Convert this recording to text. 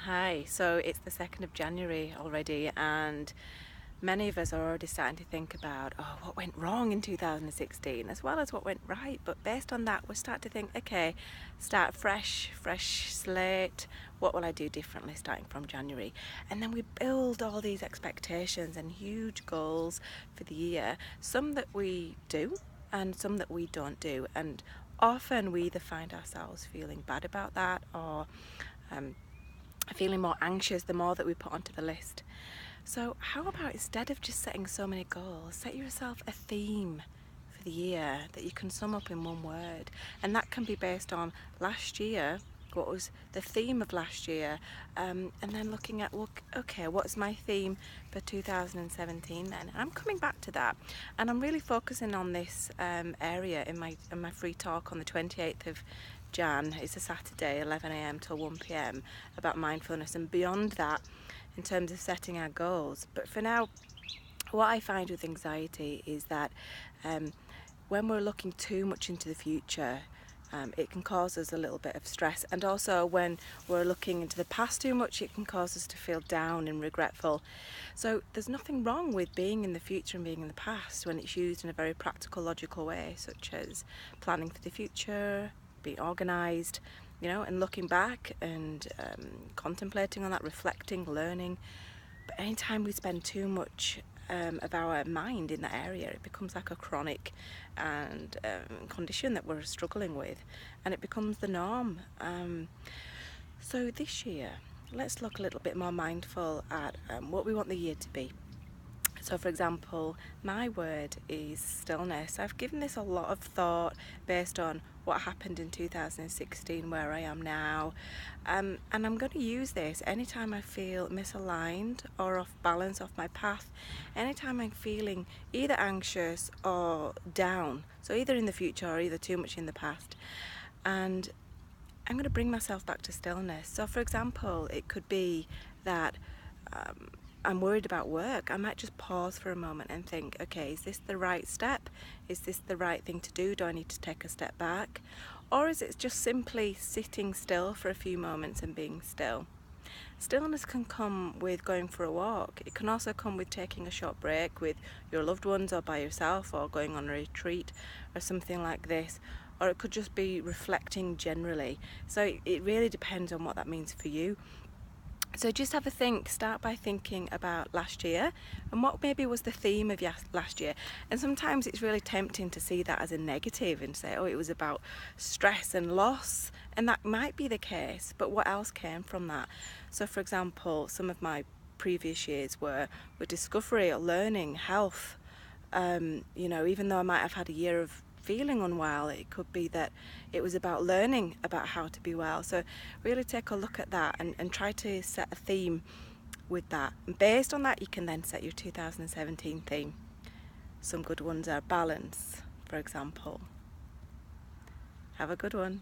Hi, so it's the 2nd of January already, and many of us are already starting to think about, what went wrong in 2016 as well as what went right. But based on that, we start to think, okay, start fresh slate. What will I do differently starting from January? And then we build all these expectations and huge goals for the year, some that we do and some that we don't do. And often we either find ourselves feeling bad about that or feeling more anxious the more that we put onto the list. So how about, instead of just setting so many goals, set yourself a theme for the year that you can sum up in one word, and that can be based on last year. What was the theme of last year, and then looking at, okay, what's my theme for 2017 then? And I'm coming back to that, and I'm really focusing on this area in my free talk on the 28th of Jan. It's a Saturday, 11 a.m. till 1 p.m. about mindfulness and beyond that in terms of setting our goals. But for now, what I find with anxiety is that when we're looking too much into the future, it can cause us a little bit of stress, and also when we're looking into the past too much, it can cause us to feel down and regretful. So there's nothing wrong with being in the future and being in the past when it's used in a very practical, logical way, such as planning for the future, being organised, and looking back and contemplating on that, reflecting, learning. But anytime we spend too much of our mind in that area, it becomes like a chronic and condition that we're struggling with, and it becomes the norm. So this year, let's look a little bit more mindful at what we want the year to be. So for example, my word is stillness. I've given this a lot of thought based on what happened in 2016, where I am now, and I'm going to use this anytime I feel misaligned or off balance, off my path, anytime I'm feeling either anxious or down, so either in the future or either too much in the past. And I'm going to bring myself back to stillness. So for example, it could be that I'm worried about work. I might just pause for a moment and think, okay, is this the right step? Is this the right thing to do? Do I need to take a step back? Or is it just simply sitting still for a few moments and being still? Stillness can come with going for a walk. It can also come with taking a short break with your loved ones or by yourself, or going on a retreat or something like this. Or it could just be reflecting generally. So it really depends on what that means for you. So just have a think. Start by thinking about last year and what maybe was the theme of last year. And sometimes it's really tempting to see that as a negative and say, oh, it was about stress and loss. And that might be the case, but what else came from that? So for example, some of my previous years were discovery or learning, health. Even though I might have had a year of feeling unwell, it could be that it was about learning about how to be well. So really take a look at that and try to set a theme with that. And based on that, you can then set your 2017 theme. Some good ones are balance, for example. Have a good one.